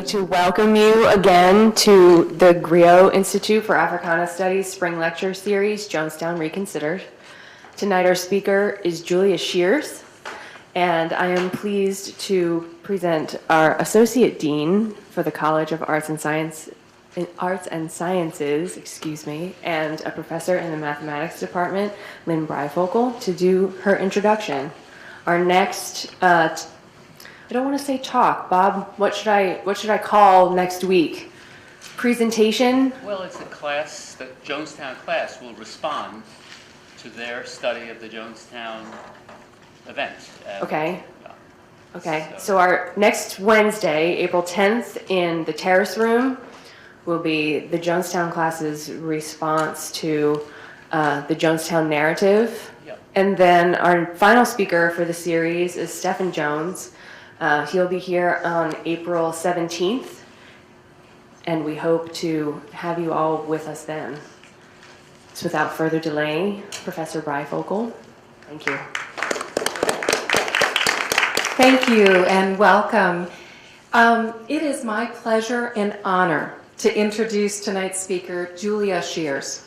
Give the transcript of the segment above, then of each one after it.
to welcome you again to the Griot Institute for Africana Studies Spring Lecture Series, Jonestown Reconsidered. Tonight our speaker is Julia Scheeres, and I am pleased to present our Associate Dean for the College of Arts and Sciences, and a professor in the Mathematics Department, Lynn Bryfogle, to do her introduction. Our next, I don't want to say talk, Bob, what should I call next week? Presentation? Well, it's a class, the Jonestown class will respond to their study of the Jonestown event. Okay. Okay, so our next Wednesday, April 10th, in the Terrace Room, will be the Jonestown class's response to the Jonestown narrative. Yep. And then our final speaker for the series is Stephen Jones. He'll be here on April 17th, and we hope to have you all with us then. So without further delay, Professor Bryfogle, thank you. Thank you and welcome. It is my pleasure and honor to introduce tonight's speaker, Julia Scheeres.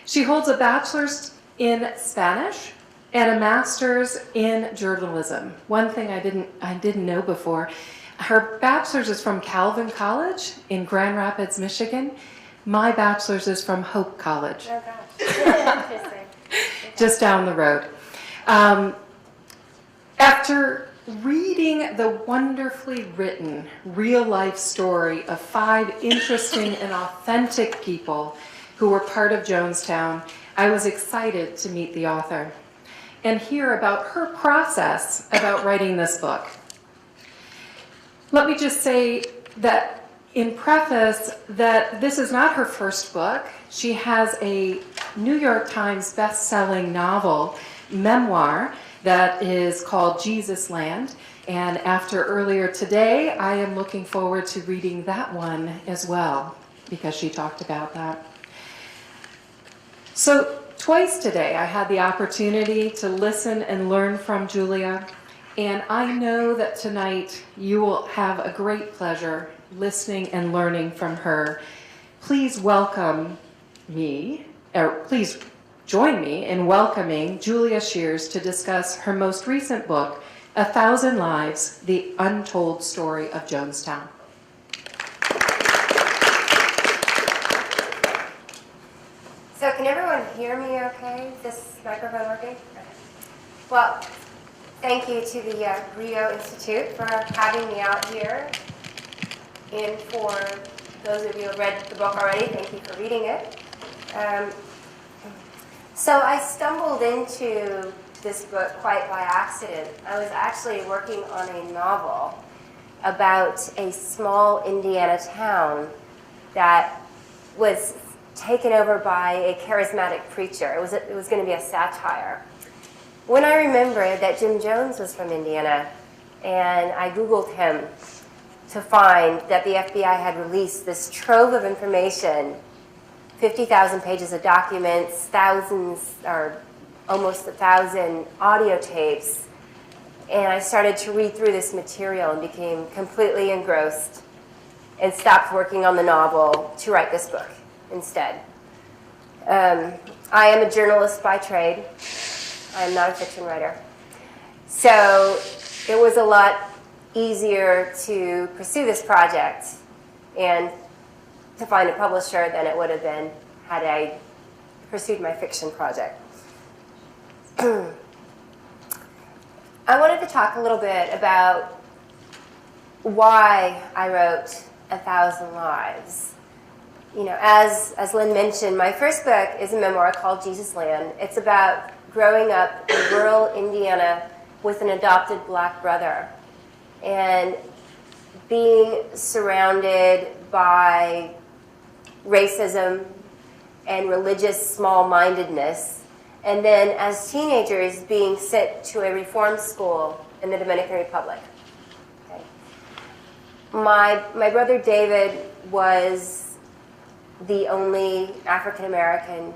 She holds a bachelor's in Spanish and a master's in journalism. One thing I didn't know before, her bachelor's is from Calvin College in Grand Rapids, Michigan. My bachelor's is from Hope College. Oh gosh, interesting. Just down the road. After reading the wonderfully written real-life story of 5 interesting and authentic people who were part of Jonestown, I was excited to meet the author and hear about her process about writing this book. Let me just say that in preface that this is not her first book. She has a New York Times best-selling novel, memoir, that is called Jesus Land. And after earlier today, I am looking forward to reading that one as well, because she talked about that. So twice today, I had the opportunity to listen and learn from Julia. And I know that tonight you will have a great pleasure listening and learning from her. Please welcome me, or please join me in welcoming Julia Scheeres to discuss her most recent book, 1,000 Lives, The Untold Story of Jonestown. So can everyone hear me okay? Is this microphone working? Well, thank you to the Griot Institute for having me out here. And for those of you who have read the book already, thank you for reading it. So I stumbled into this book quite by accident. I was actually working on a novel about a small Indiana town that was taken over by a charismatic preacher. It was going to be a satire. When I remembered that Jim Jones was from Indiana, and I Googled him to find that the FBI had released this trove of information, 50,000 pages of documents, thousands or almost 1,000 audio tapes, and I started to read through this material and became completely engrossed and stopped working on the novel to write this book instead. I am a journalist by trade. I am not a fiction writer. So it was a lot easier to pursue this project and to find a publisher than it would have been had I pursued my fiction project. I wanted to talk a little bit about why I wrote 1,000 Lives. You know, as Lynn mentioned, my first book is a memoir called Jesus Land. It's about growing up in rural Indiana with an adopted black brother and being surrounded by racism and religious small-mindedness, and then as teenagers being sent to a reform school in the Dominican Republic. Okay. My brother David was the only African-American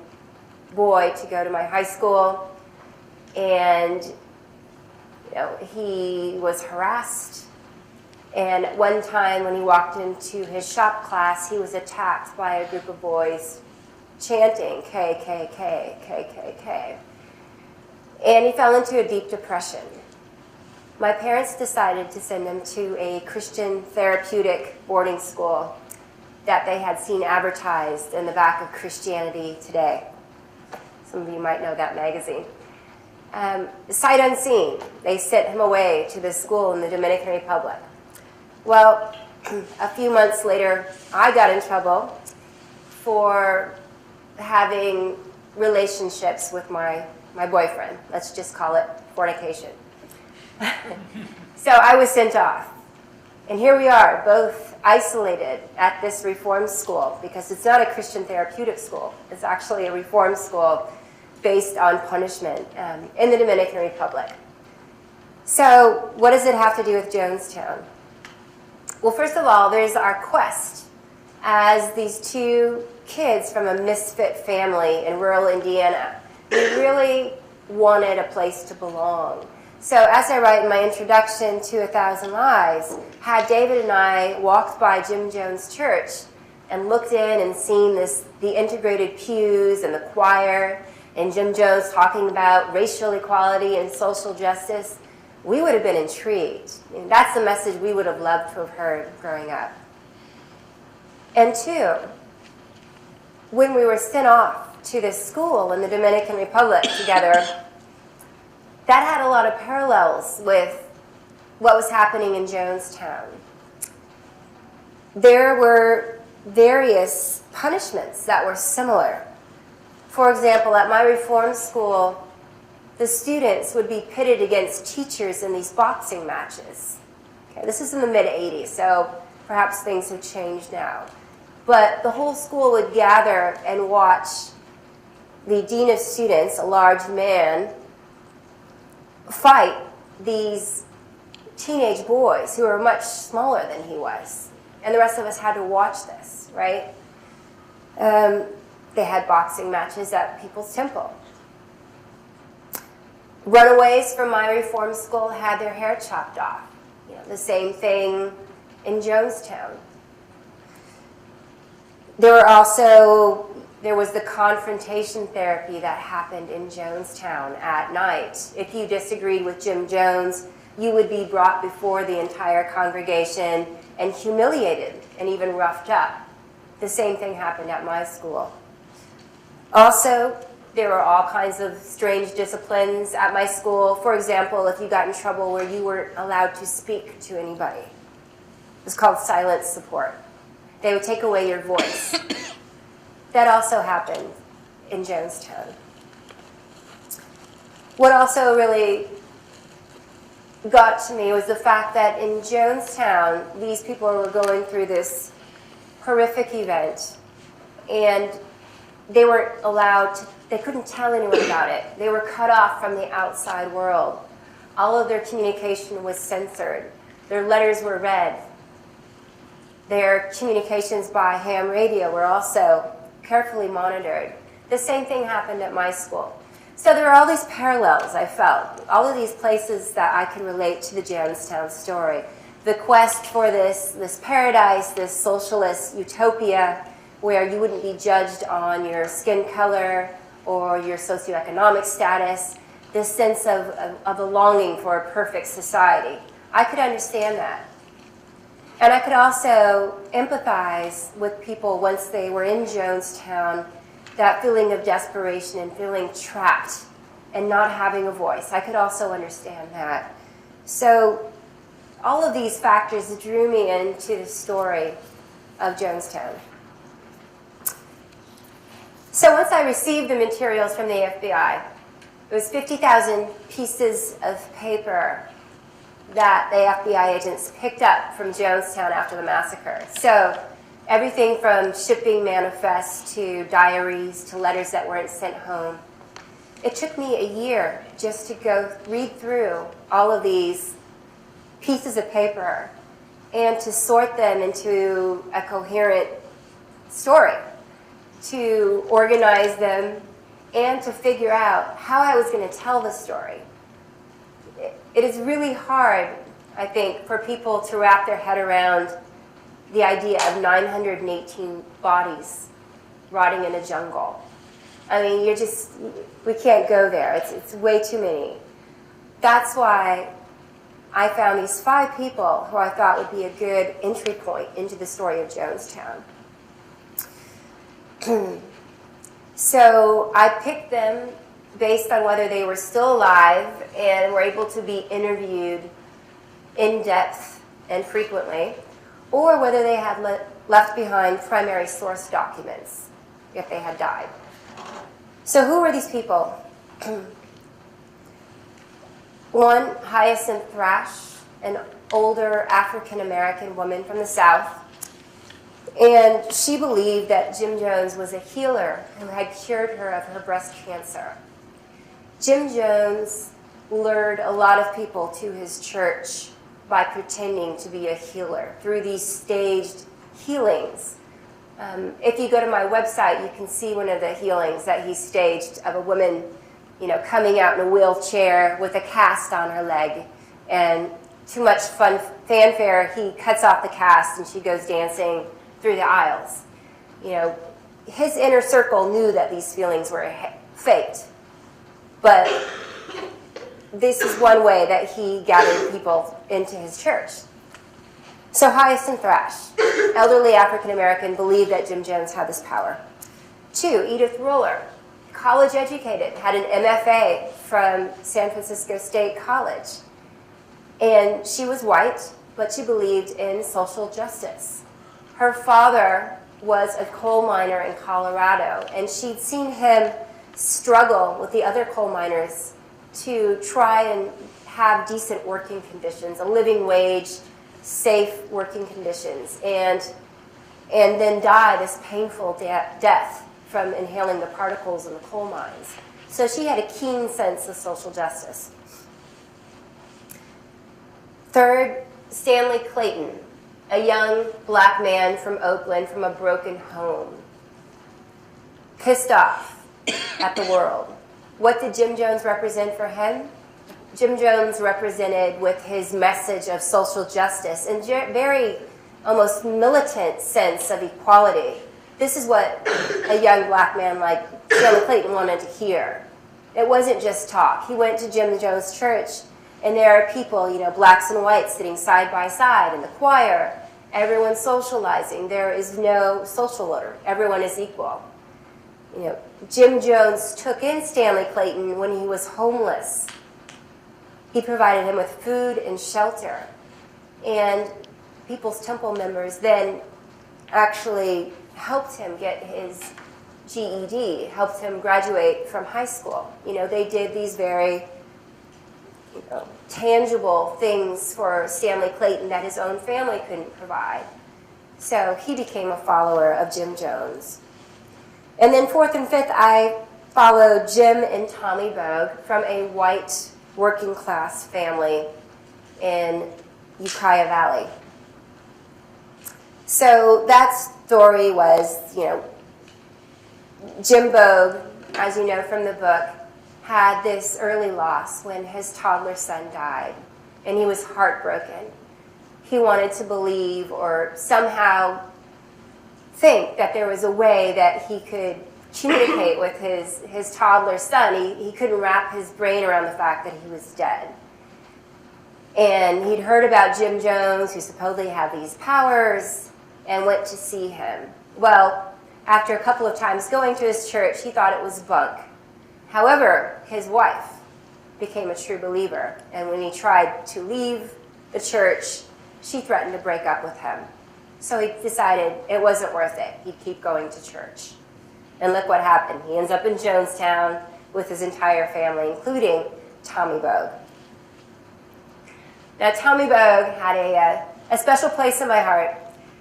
boy to go to my high school, and he was harassed And one time when he walked into his shop class, he was attacked by a group of boys chanting KKK, KKK. And he fell into a deep depression. My parents decided to send him to a Christian therapeutic boarding school that they had seen advertised in the back of Christianity Today. Some of you might know that magazine. Sight unseen, they sent him away to this school in the Dominican Republic. Well, a few months later, I got in trouble for having relationships with my boyfriend. Let's just call it fornication. So I was sent off. And here we are, both isolated at this reform school, because it's not a Christian therapeutic school. It's actually a reform school based on punishment in the Dominican Republic. So what does it have to do with Jonestown? Well, first of all, there's our quest as these two kids from a misfit family in rural Indiana. We really wanted a place to belong. So as I write in my introduction to 1,000 Lies, had David and I walked by Jim Jones Church and looked in and seen the integrated pews and the choir and Jim Jones talking about racial equality and social justice, we would have been intrigued. And that's the message we would have loved to have heard growing up. And two, when we were sent off to this school in the Dominican Republic together, that had a lot of parallels with what was happening in Jonestown. There were various punishments that were similar. For example, at my reform school, the students would be pitted against teachers in these boxing matches. Okay, this is in the mid-'80s, so perhaps things have changed now. But the whole school would gather and watch the dean of students, a large man, fight these teenage boys who were much smaller than he was. And the rest of us had to watch this, right? They had boxing matches at People's Temple. Runaways from my reform school had their hair chopped off. You know, the same thing in Jonestown. There was the confrontation therapy that happened in Jonestown at night. If you disagreed with Jim Jones, you would be brought before the entire congregation and humiliated and even roughed up. The same thing happened at my school. Also, there were all kinds of strange disciplines at my school. For example, if you got in trouble where you weren't allowed to speak to anybody. It was called silent support. They would take away your voice. That also happened in Jonestown. What also really got to me was the fact that in Jonestown, these people were going through this horrific event, and they weren't allowed to, they couldn't tell anyone about it. They were cut off from the outside world. All of their communication was censored. Their letters were read. Their communications by ham radio were also carefully monitored. The same thing happened at my school. So there are all these parallels, I felt, all of these places that I can relate to the Jonestown story. The quest for this paradise, this socialist utopia where you wouldn't be judged on your skin color or your socioeconomic status, this sense of a longing for a perfect society. I could understand that. And I could also empathize with people once they were in Jonestown, that feeling of desperation and feeling trapped and not having a voice. I could also understand that. So all of these factors drew me into the story of Jonestown. So once I received the materials from the FBI, it was 50,000 pieces of paper that the FBI agents picked up from Jonestown after the massacre. So everything from shipping manifests to diaries to letters that weren't sent home. It took me a year just to go read through all of these pieces of paper and to sort them into a coherent story, to organize them, and to figure out how I was going to tell the story. It is really hard I think, for people to wrap their head around the idea of 918 bodies rotting in a jungle. I mean, we can't go there. It's way too many. That's why I found these 5 people who I thought would be a good entry point into the story of Jonestown. So I picked them based on whether they were still alive and were able to be interviewed in depth and frequently, or whether they had left behind primary source documents if they had died. So who were these people? One, Hyacinth Thrash, an older African-American woman from the South. And she believed that Jim Jones was a healer who had cured her of her breast cancer. Jim Jones lured a lot of people to his church by pretending to be a healer through these staged healings. If you go to my website, you can see one of the healings that he staged of a woman, coming out in a wheelchair with a cast on her leg. And too much fanfare, he cuts off the cast and she goes dancing through the aisles. His inner circle knew that these feelings were faked. But this is one way that he gathered people into his church. So Hyacinth Thrash, elderly African-American, believed that Jim Jones had this power. 2, Edith Roller, college educated, had an MFA from San Francisco State College. And she was white, but she believed in social justice. Her father was a coal miner in Colorado, and she'd seen him struggle with the other coal miners to try and have decent working conditions, a living wage, safe working conditions, and then die this painful death from inhaling the particles in the coal mines. So she had a keen sense of social justice. 3rd, Stanley Clayton, a young black man from Oakland from a broken home, pissed off at the world. What did Jim Jones represent for him? Jim Jones represented with his message of social justice and very almost militant sense of equality. This is what a young black man like Stanley Clayton wanted to hear. It wasn't just talk. He went to Jim Jones' church, and there are people, blacks and whites sitting side by side in the choir. Everyone's socializing. There is no social order. Everyone is equal. Jim Jones took in Stanley Clayton when he was homeless. He provided him with food and shelter. And People's Temple members then actually helped him get his GED, helped him graduate from high school. They did these very tangible things for Stanley Clayton that his own family couldn't provide. So he became a follower of Jim Jones. And then 4th and 5th, I followed Jim and Tommy Bogue from a white working class family in Ukiah Valley. So that story was, Jim Bogue, as you know from the book, had this early loss when his toddler son died, and he was heartbroken. He wanted to believe or somehow think that there was a way that he could communicate with his toddler son. He couldn't wrap his brain around the fact that he was dead. And he'd heard about Jim Jones, who supposedly had these powers, and went to see him. Well, after a couple of times going to his church, he thought it was bunk. However, his wife became a true believer, and when he tried to leave the church, she threatened to break up with him. So he decided it wasn't worth it. He'd keep going to church. And look what happened. He ends up in Jonestown with his entire family, including Tommy Bogue. Now, Tommy Bogue had a special place in my heart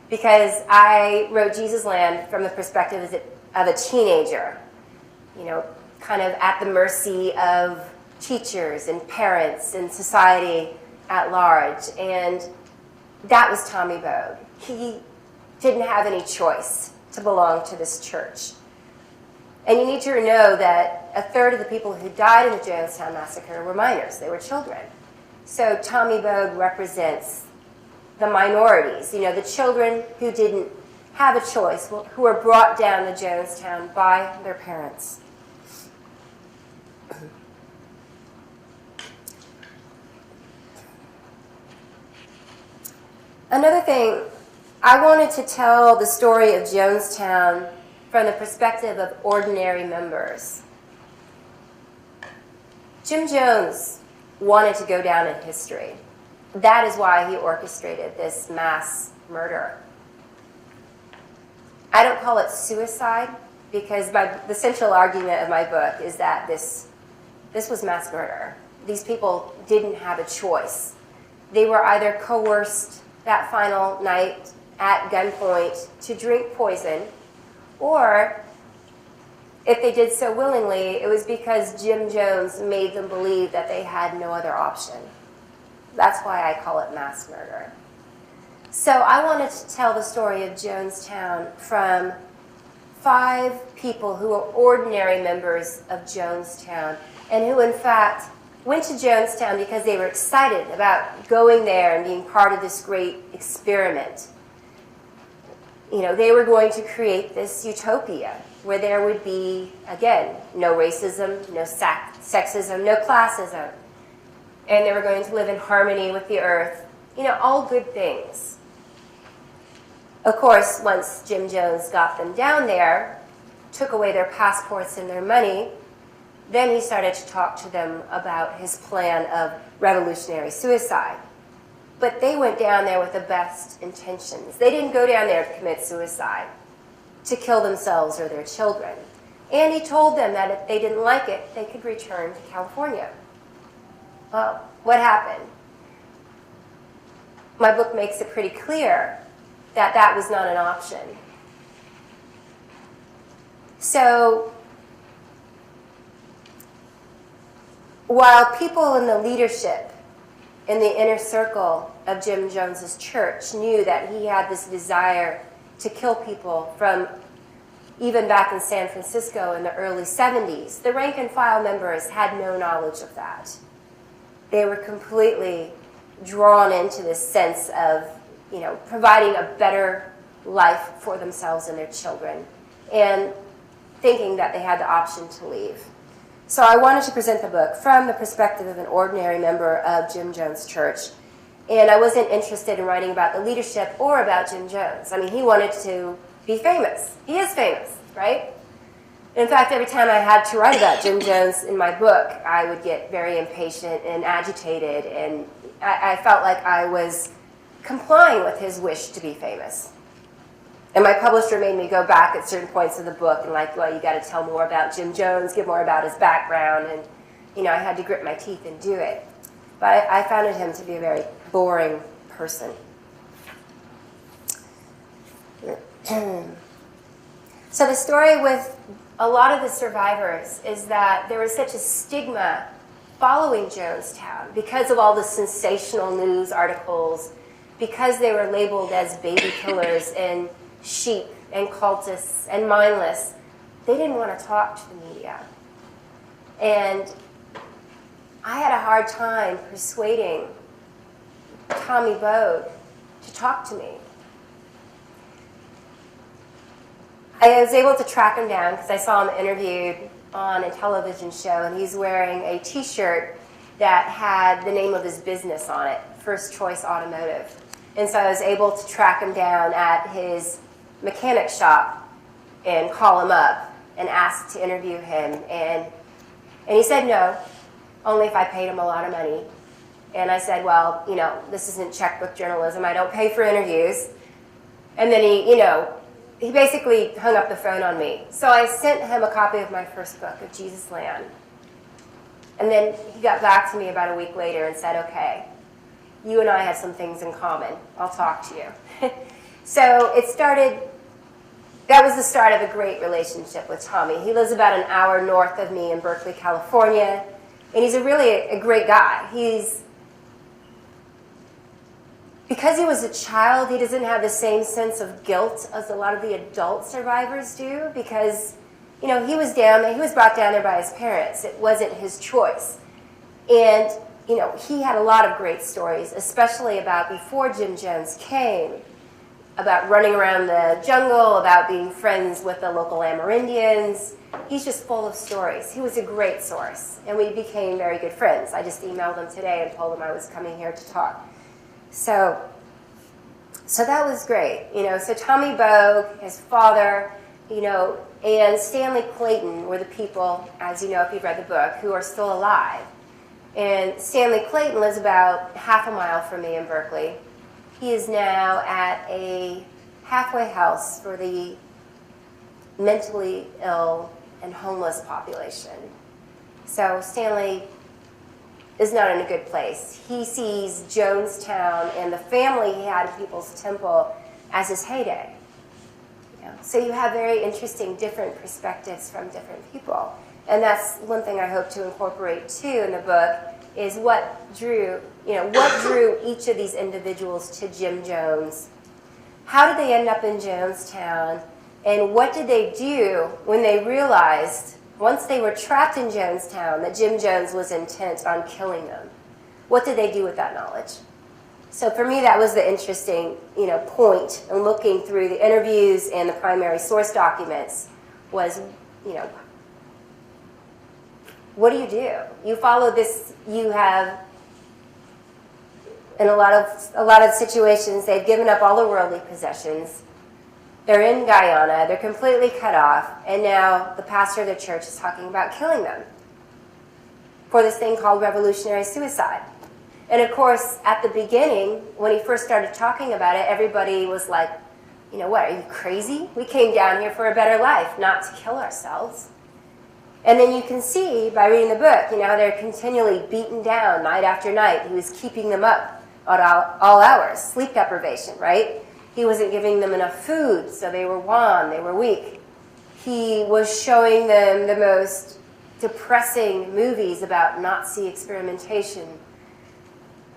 because I wrote Jesus Land from the perspective of a teenager, kind of at the mercy of teachers and parents and society at large. And that was Tommy Bogue. He didn't have any choice to belong to this church. And you need to know that 1/3 of the people who died in the Jonestown Massacre were minors. They were children. So Tommy Bogue represents the minorities, the children who didn't have a choice, who were brought down to Jonestown by their parents. Another thing, I wanted to tell the story of Jonestown from the perspective of ordinary members. Jim Jones wanted to go down in history. That is why he orchestrated this mass murder. I don't call it suicide because the central argument of my book is that this was mass murder. These people didn't have a choice. They were either coerced that final night at gunpoint to drink poison, or if they did so willingly, it was because Jim Jones made them believe that they had no other option. That's why I call it mass murder. So I wanted to tell the story of Jonestown from 5 people who were ordinary members of Jonestown and who in fact went to Jonestown because they were excited about going there and being part of this great experiment. They were going to create this utopia where there would be, again, no racism, no sexism, no classism. And they were going to live in harmony with the earth. All good things. Of course, once Jim Jones got them down there, took away their passports and their money, then he started to talk to them about his plan of revolutionary suicide. But they went down there with the best intentions. They didn't go down there to commit suicide, to kill themselves or their children. And he told them that if they didn't like it, they could return to California. Well, what happened? My book makes it pretty clear that that was not an option. So, while people in the leadership in the inner circle of Jim Jones's church knew that he had this desire to kill people from even back in San Francisco in the early 70s, the rank and file members had no knowledge of that. They were completely drawn into this sense of, providing a better life for themselves and their children, and thinking that they had the option to leave. So I wanted to present the book from the perspective of an ordinary member of Jim Jones' church. And I wasn't interested in writing about the leadership or about Jim Jones. I mean, he wanted to be famous. He is famous, right? In fact, every time I had to write about Jim Jones in my book, I would get very impatient and agitated, and I felt like I was complying with his wish to be famous. And my publisher made me go back at certain points of the book and well, you got to tell more about Jim Jones, give more about his background, and I had to grit my teeth and do it. But I found him to be a very boring person. So the story with a lot of the survivors is that there was such a stigma following Jonestown because of all the sensational news articles, because they were labeled as baby killers and sheep and cultists and mindless. They didn't want to talk to the media. And I had a hard time persuading Tommy Bogue to talk to me. I was able to track him down because I saw him interviewed on a television show, and he's wearing a t-shirt that had the name of his business on it, First Choice Automotive. And so I was able to track him down at his mechanic shop and call him up and ask to interview him. And he said no, only if I paid him a lot of money. And I said, well, this isn't checkbook journalism. I don't pay for interviews. And then he basically hung up the phone on me. So I sent him a copy of my first book, of Jesus Land. And then he got back to me about a week later and said, okay, you and I have some things in common. I'll talk to you. So that was the start of a great relationship with Tommy. He lives about an hour north of me in Berkeley, California. And he's really a great guy. Because he was a child, he doesn't have the same sense of guilt as a lot of the adult survivors do, because, he was down there, he was brought down there by his parents. It wasn't his choice. And he had a lot of great stories, especially about before Jim Jones came, about running around the jungle, about being friends with the local Amerindians. He's just full of stories. He was a great source, and we became very good friends. I just emailed him today and told him I was coming here to talk. So that was great. So Tommy Bogue, his father, and Stanley Clayton were the people, as you know if you've read the book, who are still alive. And Stanley Clayton lives about half a mile from me in Berkeley. He is now at a halfway house for the mentally ill and homeless population. So Stanley is not in a good place. He sees Jonestown and the family he had in People's Temple as his heyday. So you have very interesting different perspectives from different people. And that's one thing I hope to incorporate too in the book, is what drew each of these individuals to Jim Jones. How did they end up in Jonestown? And what did they do when they realized, once they were trapped in Jonestown, that Jim Jones was intent on killing them? What did they do with that knowledge? So for me, that was the interesting, point in looking through the interviews and the primary source documents was, what do? You follow this, you have, in a lot of situations, they've given up all their worldly possessions. They're in Guyana, they're completely cut off, and now the pastor of the church is talking about killing them for this thing called revolutionary suicide. And of course, at the beginning, when he first started talking about it, everybody was like, what, are you crazy? We came down here for a better life, not to kill ourselves. And then you can see, by reading the book, they're continually beaten down night after night. He was keeping them up at all hours, sleep deprivation, right? He wasn't giving them enough food, so they were wan, they were weak. He was showing them the most depressing movies about Nazi experimentation,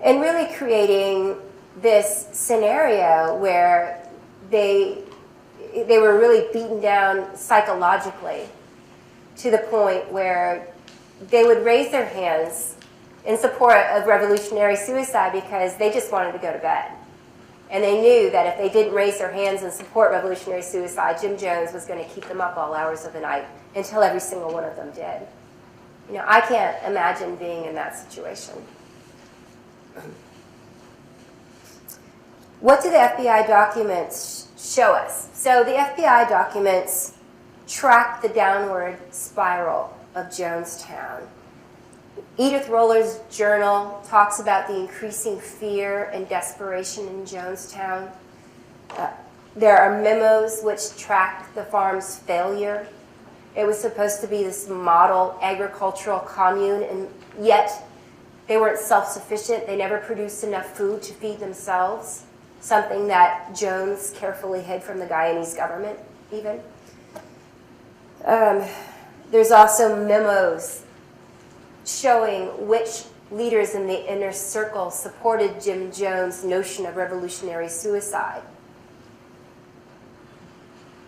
and really creating this scenario where they were really beaten down psychologically to the point where they would raise their hands in support of revolutionary suicide because they just wanted to go to bed. And they knew that if they didn't raise their hands and support revolutionary suicide, Jim Jones was going to keep them up all hours of the night until every single one of them did. I can't imagine being in that situation. What do the FBI documents show us? So the FBI documents track the downward spiral of Jonestown. Edith Roller's journal talks about the increasing fear and desperation in Jonestown. There are memos which track the farm's failure. It was supposed to be this model agricultural commune, and yet they weren't self-sufficient. They never produced enough food to feed themselves, something that Jones carefully hid from the Guyanese government, even. There's also memos showing which leaders in the inner circle supported Jim Jones' notion of revolutionary suicide.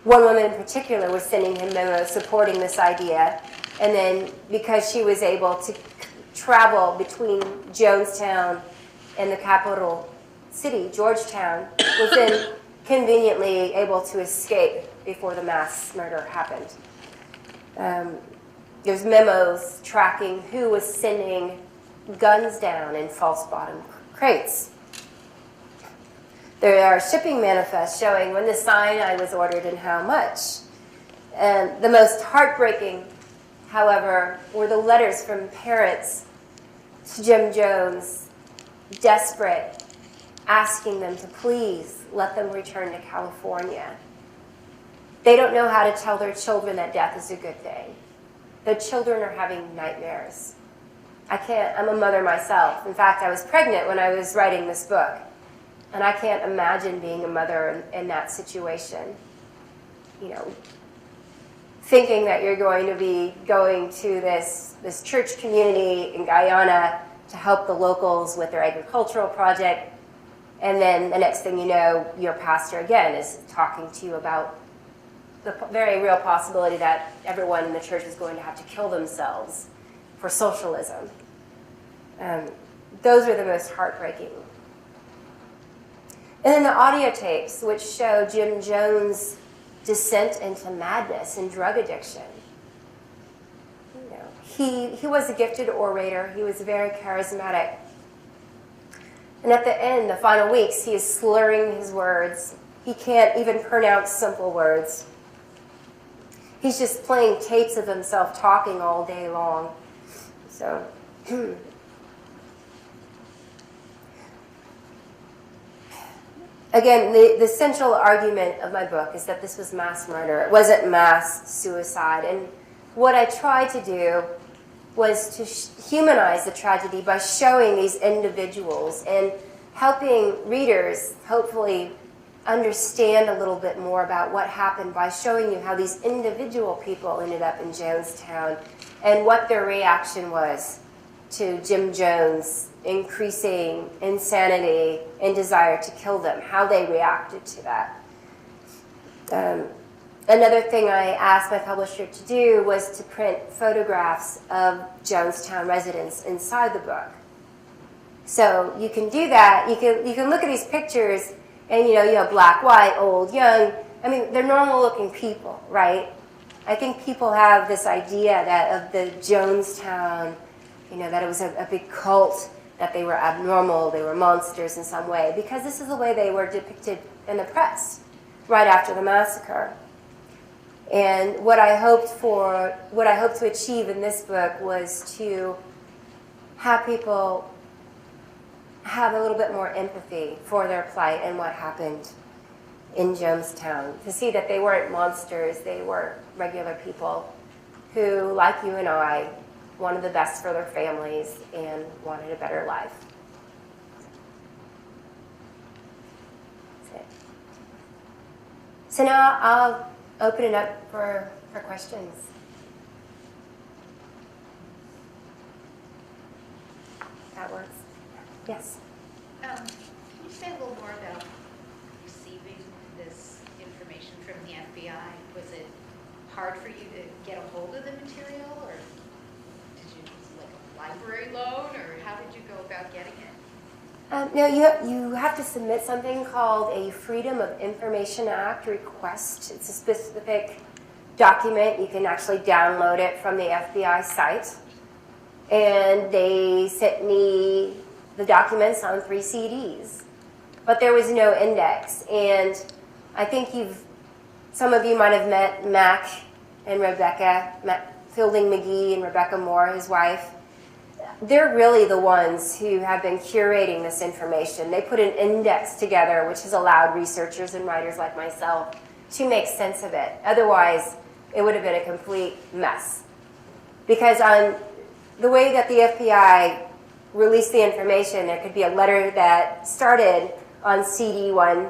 One woman in particular was sending him memos supporting this idea, and then because she was able to travel between Jonestown and the capital city, Georgetown, was then conveniently able to escape before the mass murder happened. There's memos tracking who was sending guns down in false bottom crates. There are shipping manifests showing when the cyanide was ordered and how much. And the most heartbreaking, however, were the letters from parents to Jim Jones, desperate, asking them to please let them return to California. They don't know how to tell their children that death is a good thing. The children are having nightmares. I'm a mother myself. In fact, I was pregnant when I was writing this book. And I can't imagine being a mother in that situation. Thinking that you're going to be going to this church community in Guyana to help the locals with their agricultural project. And then the next thing you know, your pastor again is talking to you about the very real possibility that everyone in the church is going to have to kill themselves for socialism. those were the most heartbreaking. And then the audio tapes, which show Jim Jones' descent into madness and drug addiction. You know, he was a gifted orator. He was very charismatic. And at the end, the final weeks, he is slurring his words. He can't even pronounce simple words. He's just playing tapes of himself talking all day long. So, again, the central argument of my book is that this was mass murder. It wasn't mass suicide. And what I tried to do was to humanize the tragedy by showing these individuals and helping readers hopefully understand a little bit more about what happened by showing you how these individual people ended up in Jonestown and what their reaction was to Jim Jones' increasing insanity and desire to kill them, how they reacted to that. Another thing I asked my publisher to do was to print photographs of Jonestown residents inside the book. So you can do that. You can look at these pictures and you have black, white, old, young. I mean, they're normal looking people, right? I think people have this idea that of the Jonestown, that it was a big cult, that they were abnormal, they were monsters in some way, because this is the way they were depicted in the press right after the massacre. And what I hoped to achieve in this book was to have people have a little bit more empathy for their plight and what happened in Jonestown, to see that they weren't monsters, they were regular people who, like you and I, wanted the best for their families and wanted a better life. That's it. So now I'll open it up for questions. That works. Yes? Can you say a little more about receiving this information from the FBI? Was it hard for you to get a hold of the material, or did you use like a library loan, or how did you go about getting it? No, you have to submit something called a Freedom of Information Act request. It's a specific document. You can actually download it from the FBI site. And they sent me the documents on 3 CDs. But there was no index. And I think some of you might have met Mac and Rebecca, Fielding McGee and Rebecca Moore, his wife. They're really the ones who have been curating this information. They put an index together, which has allowed researchers and writers like myself to make sense of it. Otherwise, it would have been a complete mess. Because on the way that the FBI released the information, there could be a letter that started on CD 1,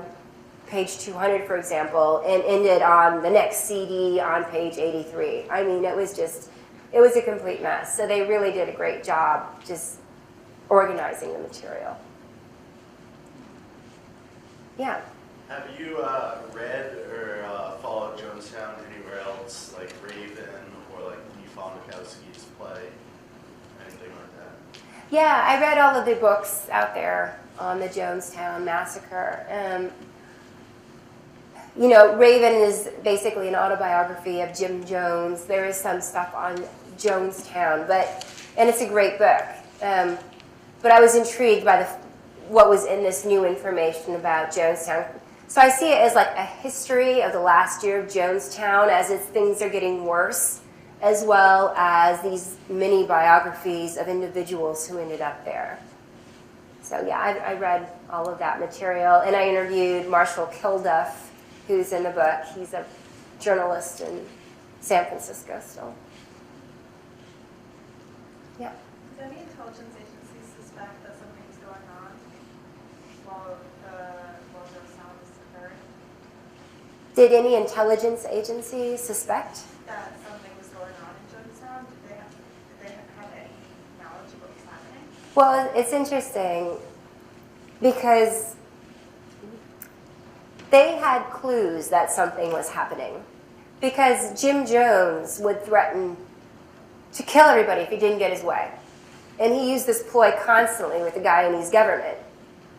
page 200, for example, and ended on the next CD on page 83. I mean, it was a complete mess. So they really did a great job just organizing the material. Yeah. Have you read or followed Jonestown anywhere else, like Raven or like Mikowski's play, anything like that? Yeah, I read all of the books out there on the Jonestown massacre. Raven is basically an autobiography of Jim Jones. There is some stuff on Jonestown, and it's a great book. But I was intrigued by what was in this new information about Jonestown. So I see it as like a history of the last year of Jonestown as things are getting worse, as well as these mini biographies of individuals who ended up there. So yeah, I read all of that material, and I interviewed Marshall Kilduff, who's in the book. He's a journalist in San Francisco still. Yeah. Does any intelligence agency suspect that something's going on while Jonestown is occurring? Did any intelligence agency suspect? That something was going on in Jonestown? Did they have any knowledge of what was happening? Well, it's interesting because they had clues that something was happening, because Jim Jones would threaten to kill everybody if he didn't get his way. And he used this ploy constantly with the Guyanese government,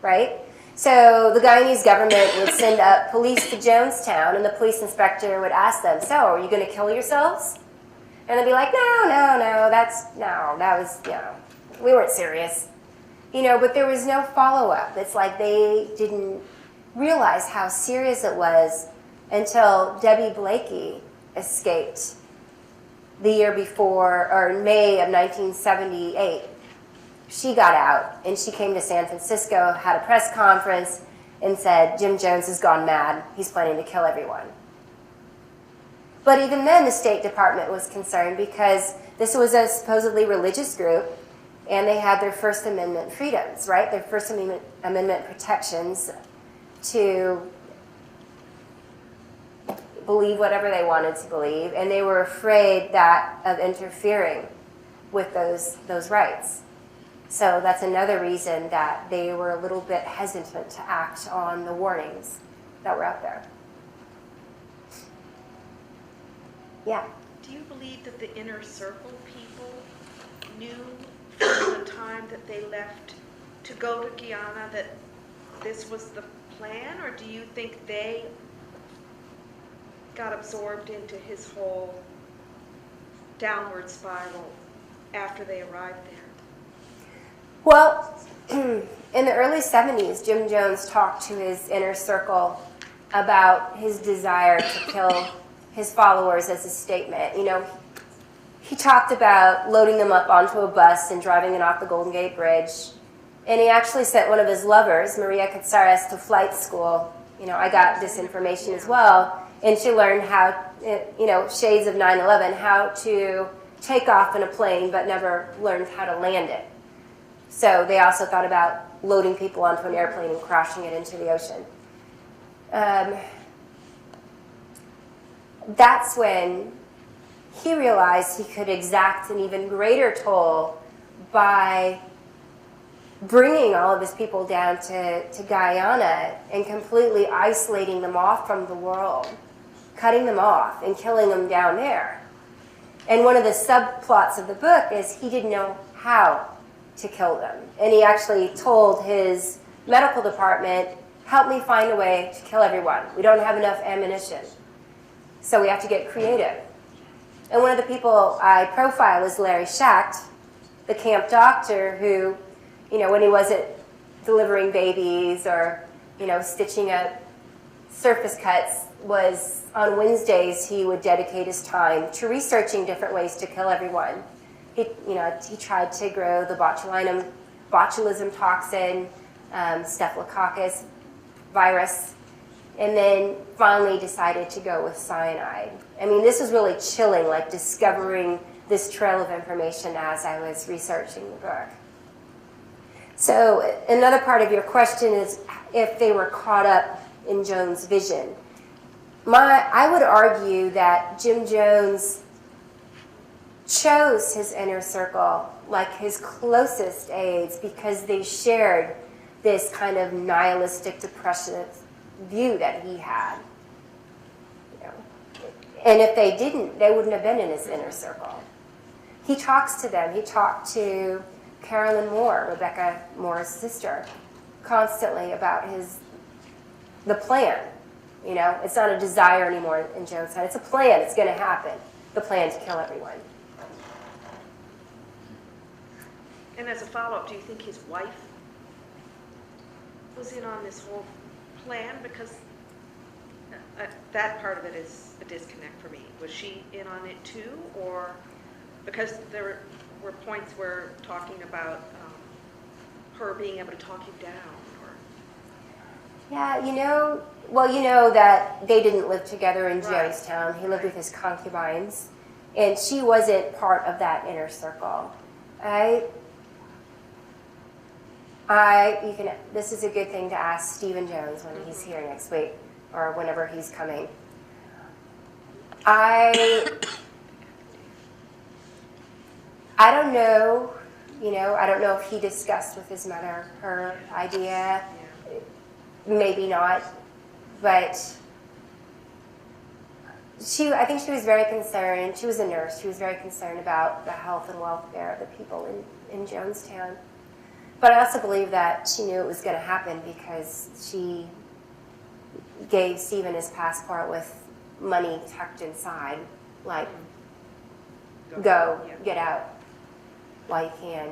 right? So the Guyanese government would send up police to Jonestown, and the police inspector would ask them, so are you going to kill yourselves? And they'd be like, we weren't serious. But there was no follow-up. It's like they didn't realize how serious it was until Debbie Blakey escaped the year before, or in May of 1978. She got out, and she came to San Francisco, had a press conference, and said, Jim Jones has gone mad. He's planning to kill everyone. But even then, the State Department was concerned because this was a supposedly religious group, and they had their First Amendment freedoms, right? Their First Amendment protections to believe whatever they wanted to believe, and they were afraid of interfering with those rights. So that's another reason that they were a little bit hesitant to act on the warnings that were out there. Yeah. Do you believe that the inner circle people knew from the time that they left to go to Guyana that this was the plan, or do you think they got absorbed into his whole downward spiral after they arrived there? Well, in the early 70s, Jim Jones talked to his inner circle about his desire to kill his followers as a statement. He talked about loading them up onto a bus and driving it off the Golden Gate Bridge. And he actually sent one of his lovers, Maria Katsaris, to flight school. I got this information as well. And she learned how, shades of 9/11, how to take off in a plane, but never learned how to land it. So they also thought about loading people onto an airplane and crashing it into the ocean. That's when he realized he could exact an even greater toll by bringing all of his people down to Guyana and completely isolating them off from the world, cutting them off and killing them down there. And one of the subplots of the book is he didn't know how to kill them. And he actually told his medical department, help me find a way to kill everyone. We don't have enough ammunition. So we have to get creative. And one of the people I profile is Larry Schacht, the camp doctor who, when he wasn't delivering babies or, stitching up surface cuts, was on Wednesdays he would dedicate his time to researching different ways to kill everyone. He tried to grow the botulism toxin, staphylococcus virus, and then finally decided to go with cyanide. I mean, this was really chilling, like discovering this trail of information as I was researching the book. So another part of your question is if they were caught up in Jones' vision. I would argue that Jim Jones chose his inner circle, like his closest aides, because they shared this kind of nihilistic, depressive view that he had. And if they didn't, they wouldn't have been in his inner circle. He talks to them. He talked to Carolyn Moore, Rebecca Moore's sister, constantly about the plan. It's not a desire anymore in Jonestown. It's a plan. It's going to happen. The plan to kill everyone. And as a follow-up, do you think his wife was in on this whole plan? Because that part of it is a disconnect for me. Was she in on it too? Or because there were points where talking about her being able to talk you down? Yeah, you know that they didn't live together in Right. Jonestown. He lived with his concubines, and she wasn't part of that inner circle. This is a good thing to ask Stephen Jones when he's here next week, or whenever he's coming. I don't know, I don't know if he discussed with his mother her idea. Maybe not, but I think she was very concerned. She was a nurse. She was very concerned about the health and welfare of the people in Jonestown. But I also believe that she knew it was going to happen because she gave Stephen his passport with money tucked inside, like, go, get out while you can.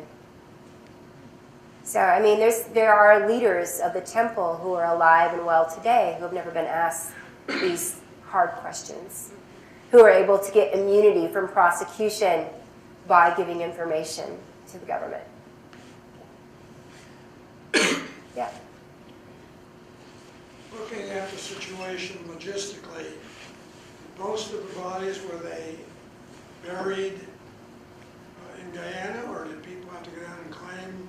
So, I mean, there are leaders of the temple who are alive and well today who have never been asked these hard questions, who are able to get immunity from prosecution by giving information to the government. Yeah. Looking at the situation logistically, most of the bodies, were they buried in Guyana, or did people have to go down and claim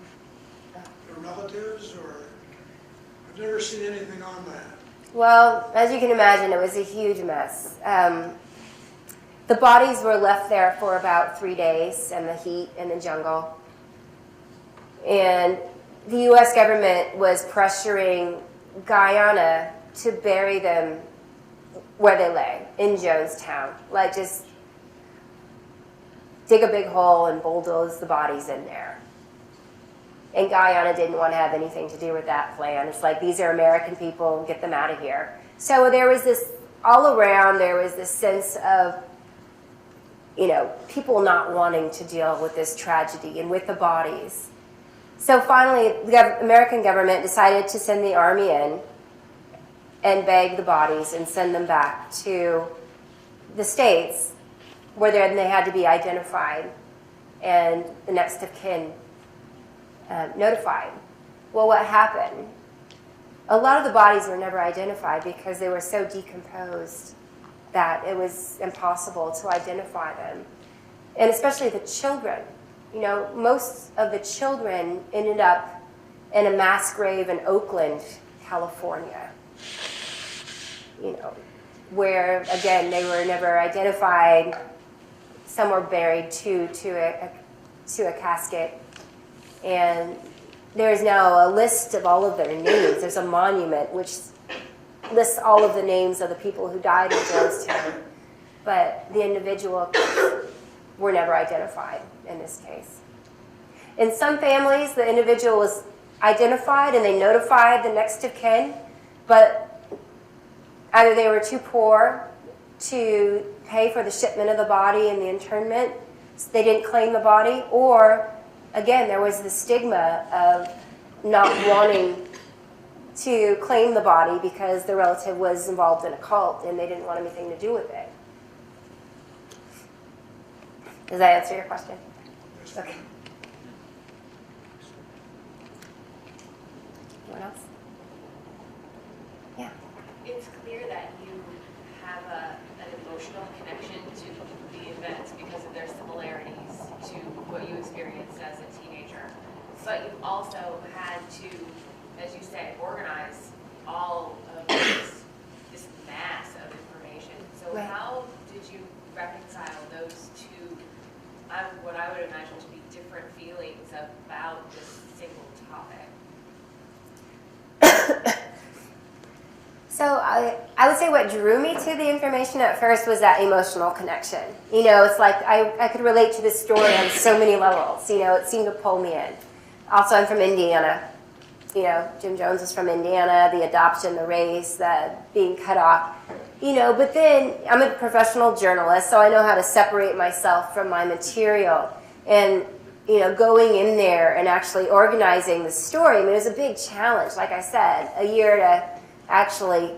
their relatives, or? I've never seen anything on that. Well, as you can imagine, it was a huge mess. The bodies were left there for about 3 days in the heat in the jungle. And the U.S. government was pressuring Guyana to bury them where they lay, in Jonestown. Like, just dig a big hole and bulldoze the bodies in there. And Guyana didn't want to have anything to do with that plan. It's like, these are American people, get them out of here. So there was this, all around, there was this sense of, you know, people not wanting to deal with this tragedy and with the bodies. So finally, the American government decided to send the army in and bag the bodies and send them back to the States, where they had to be identified and the next of kin notified. Well, what happened? A lot of the bodies were never identified because they were so decomposed that it was impossible to identify them. And especially the children. You know, most of the children ended up in a mass grave in Oakland, California. You know, where, again, they were never identified. Some were buried to a casket. And there is now a list of all of their names. There's a monument which lists all of the names of the people who died in Jonestown. But the individuals were never identified in this case. In some families, the individual was identified and they notified the next of kin, but either they were too poor to pay for the shipment of the body and the internment, so they didn't claim the body, or again, there was the stigma of not wanting to claim the body because the relative was involved in a cult and they didn't want anything to do with it. Does that answer your question? Okay. What else? Yeah. It's clear that you have an emotional connection to the events because of their similarities to what you experienced as a teenager. But you've also had to, as you say, organize all of this mass of information. So Right. how did you reconcile those two, what I would imagine to be different feelings about this single topic? So I would say what drew me to the information at first was that emotional connection. You know, it's like I could relate to this story on so many levels. You know, it seemed to pull me in. Also, I'm from Indiana. You know, Jim Jones is from Indiana, the adoption, the race, the being cut off. You know, but then I'm a professional journalist, so I know how to separate myself from my material. And, you know, going in there and actually organizing the story, I mean, it was a big challenge, like I said, a year to actually,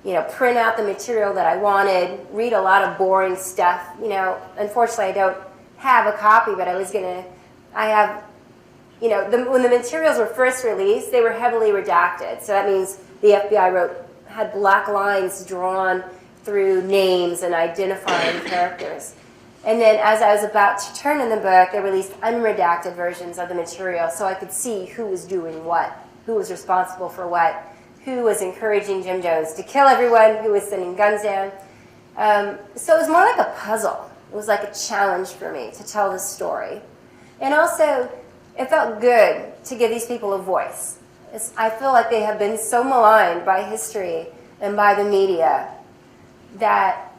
you know, print out the material that I wanted, read a lot of boring stuff. You know, unfortunately, I don't have a copy, but I have, you know, when the materials were first released, they were heavily redacted. So that means the FBI had black lines drawn through names and identifying characters. And then as I was about to turn in the book, they released unredacted versions of the material so I could see who was doing what, who was responsible for what, who was encouraging Jim Jones to kill everyone, who was sending guns down. So it was more like a puzzle. It was like a challenge for me to tell this story. And also, it felt good to give these people a voice. I feel like they have been so maligned by history and by the media that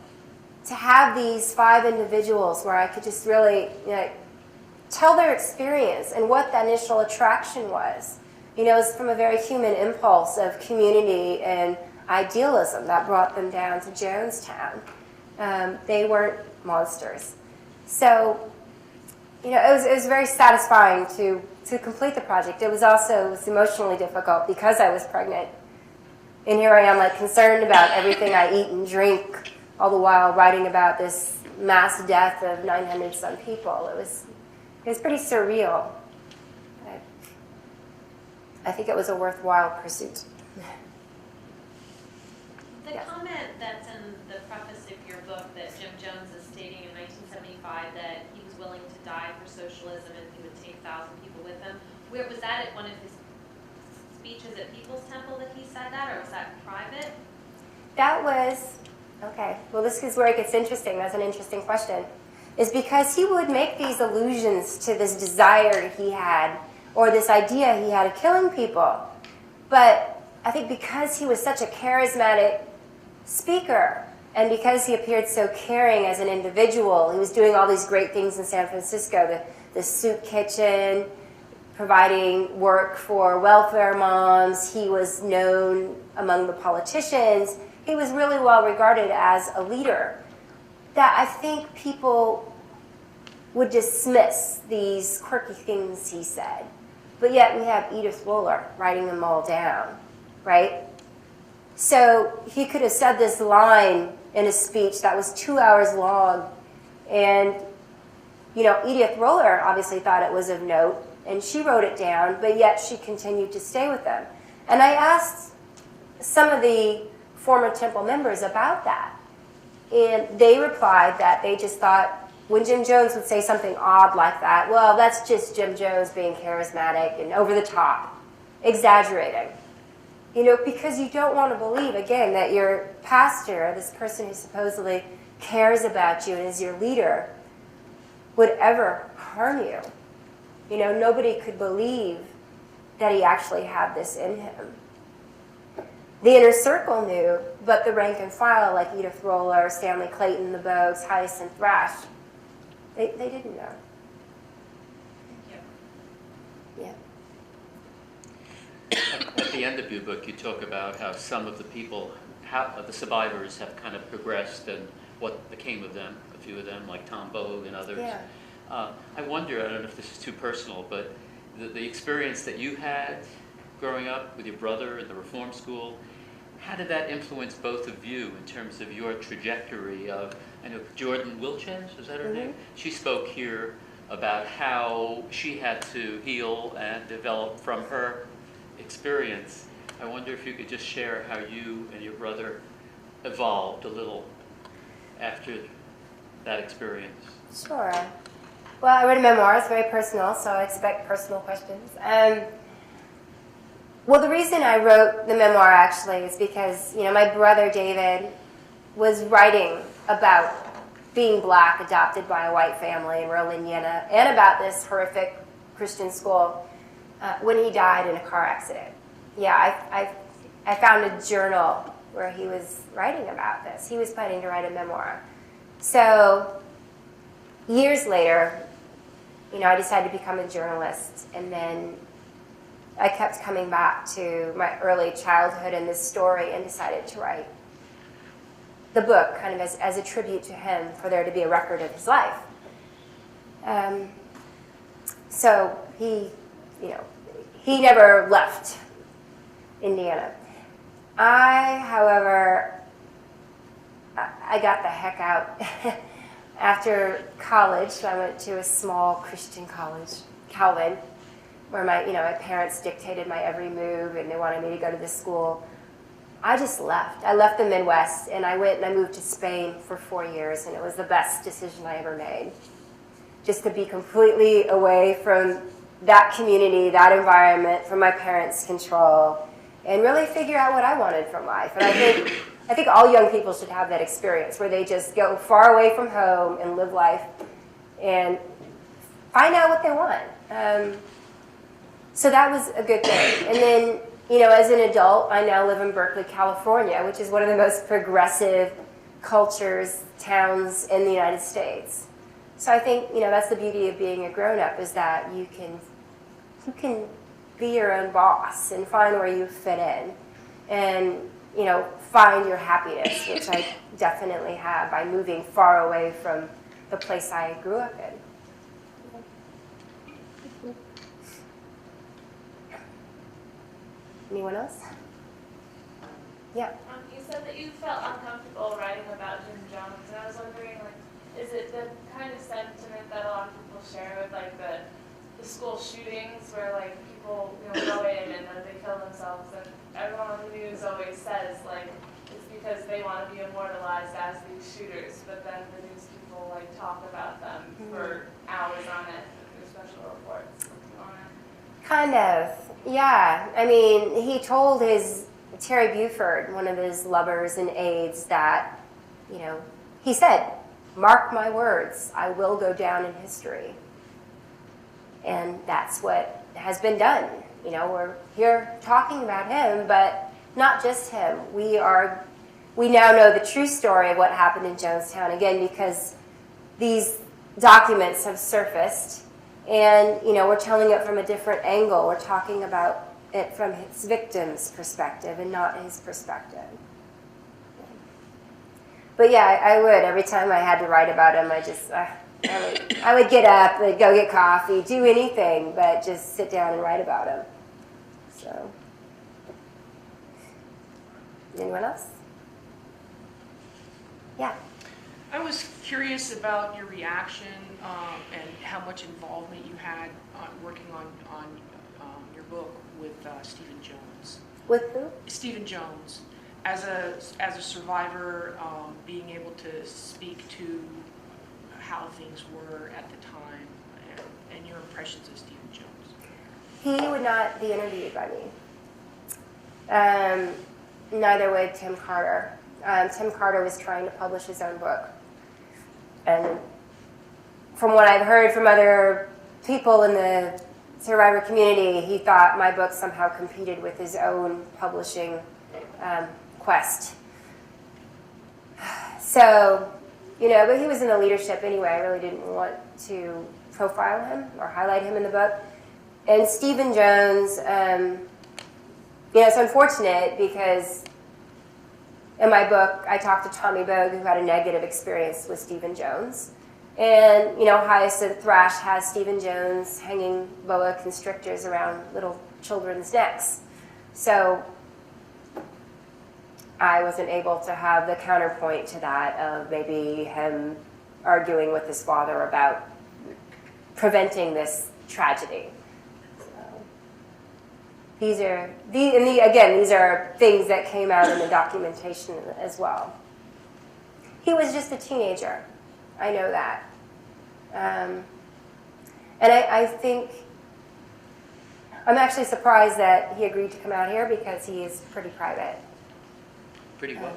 to have these 5 individuals where I could just really, tell their experience and what the initial attraction was. It's from a very human impulse of community and idealism that brought them down to Jonestown. They weren't monsters. So, it was very satisfying to complete the project. It was emotionally difficult because I was pregnant. And here I am, concerned about everything I eat and drink, all the while writing about this mass death of 900 some people. It was pretty surreal. I think it was a worthwhile pursuit. The Yes. comment that's in the preface of your book that Jim Jones is stating in 1975 that he was willing to die for socialism and he would take 1,000 people with him. Where was that at one of his speeches at People's Temple that he said that, or was that private? That was, okay, well this is where it gets interesting. That's an interesting question. Is because he would make these allusions to this desire he had, or this idea he had of killing people. But I think because he was such a charismatic speaker, and because he appeared so caring as an individual, he was doing all these great things in San Francisco, the soup kitchen, providing work for welfare moms. He was known among the politicians. He was really well regarded as a leader. That I think people would dismiss these quirky things he said. But yet we have Edith Roller writing them all down, right? So he could have said this line in a speech that was 2 hours long. And, Edith Roller obviously thought it was of note, and she wrote it down, but yet she continued to stay with them. And I asked some of the former Temple members about that. And they replied that they just thought when Jim Jones would say something odd like that, well, that's just Jim Jones being charismatic and over the top, exaggerating. Because you don't want to believe, again, that your pastor, this person who supposedly cares about you and is your leader, would ever harm you. Nobody could believe that he actually had this in him. The inner circle knew, but the rank and file, like Edith Roller, Stanley Clayton, the Bogues, Hyacinth Thrash, they didn't know. Yeah. At the end of your book, you talk about how some of the people, the survivors have kind of progressed and what became of them, a few of them, like Tom Bogue and others. Yeah. I wonder, I don't know if this is too personal, but the experience that you had growing up with your brother in the reform school, how did that influence both of you in terms of your trajectory of, I know Jordan Wilches, is that her name? She spoke here about how she had to heal and develop from her experience. I wonder if you could just share how you and your brother evolved a little after that experience. Sure. Well, I wrote a memoir. It's very personal, so I expect personal questions. Well, the reason I wrote the memoir actually is because, my brother David was writing about being black, adopted by a white family in rural Indiana, and about this horrific Christian school when he died in a car accident. Yeah, I found a journal where he was writing about this. He was planning to write a memoir. So years later, I decided to become a journalist, and then I kept coming back to my early childhood and this story and decided to write the book kind of as a tribute to him, for there to be a record of his life. So he never left Indiana. However, I got the heck out. After college, I went to a small Christian college, Calvin, where my parents dictated my every move, and they wanted me to go to this school. I just left. I left the Midwest, and I went and I moved to Spain for 4 years, and it was the best decision I ever made. Just to be completely away from that community, that environment, from my parents' control, and really figure out what I wanted from life. And I think all young people should have that experience where they just go far away from home and live life and find out what they want. So that was a good thing. And then, as an adult, I now live in Berkeley, California, which is one of the most progressive cultures, towns in the United States. So I think, that's the beauty of being a grown-up, is that you can be your own boss and find where you fit in and, find your happiness, which I definitely have by moving far away from the place I grew up in. Anyone else? Yeah. You said that you felt uncomfortable writing about Jim Jones, and I was wondering, is it the kind of sentiment that a lot of people share with, the school shootings, where, people, go in and then they kill themselves, and everyone on the news always says, it's because they want to be immortalized as these shooters, but then the news people, talk about them for hours on end through special reports. Kind of, yeah. I mean, he told Terry Buford, one of his lovers and aides, that, he said, "Mark my words, I will go down in history." And that's what has been done. We're here talking about him, but not just him. We now know the true story of what happened in Jonestown, again, because these documents have surfaced, and, we're telling it from a different angle. We're talking about it from his victim's perspective and not his perspective. But yeah, I would. Every time I had to write about him, I would get up, I'd go get coffee, do anything, but just sit down and write about him. So, anyone else? Yeah. I was curious about your reaction and how much involvement you had working on your book with Stephen Jones. With who? Stephen Jones, as a survivor, being able to speak to how things were at the time and your impressions of Stephen Jones. He would not be interviewed by me. Neither would Tim Carter. Tim Carter was trying to publish his own book. And from what I've heard from other people in the survivor community, he thought my book somehow competed with his own publishing quest. So, but he was in the leadership anyway. I really didn't want to profile him or highlight him in the book. And Stephen Jones, it's unfortunate because in my book, I talked to Tommy Bogue, who had a negative experience with Stephen Jones. And, Hyacinth Thrash has Stephen Jones hanging boa constrictors around little children's necks. So I wasn't able to have the counterpoint to that of maybe him arguing with his father about preventing this tragedy. These are things that came out in the documentation as well. He was just a teenager. I know that. And I think, I'm actually surprised that he agreed to come out here because he is pretty private. Pretty well.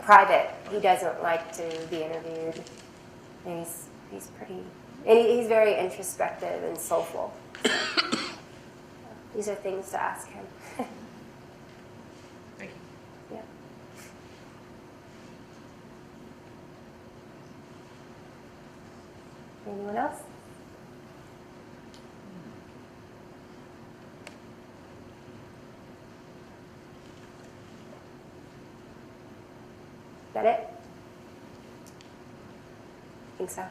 Private. He doesn't like to be interviewed. And he's pretty, and he's very introspective and soulful. These are things to ask him. Thank you. Yeah. Anyone else? Is that it? I think so.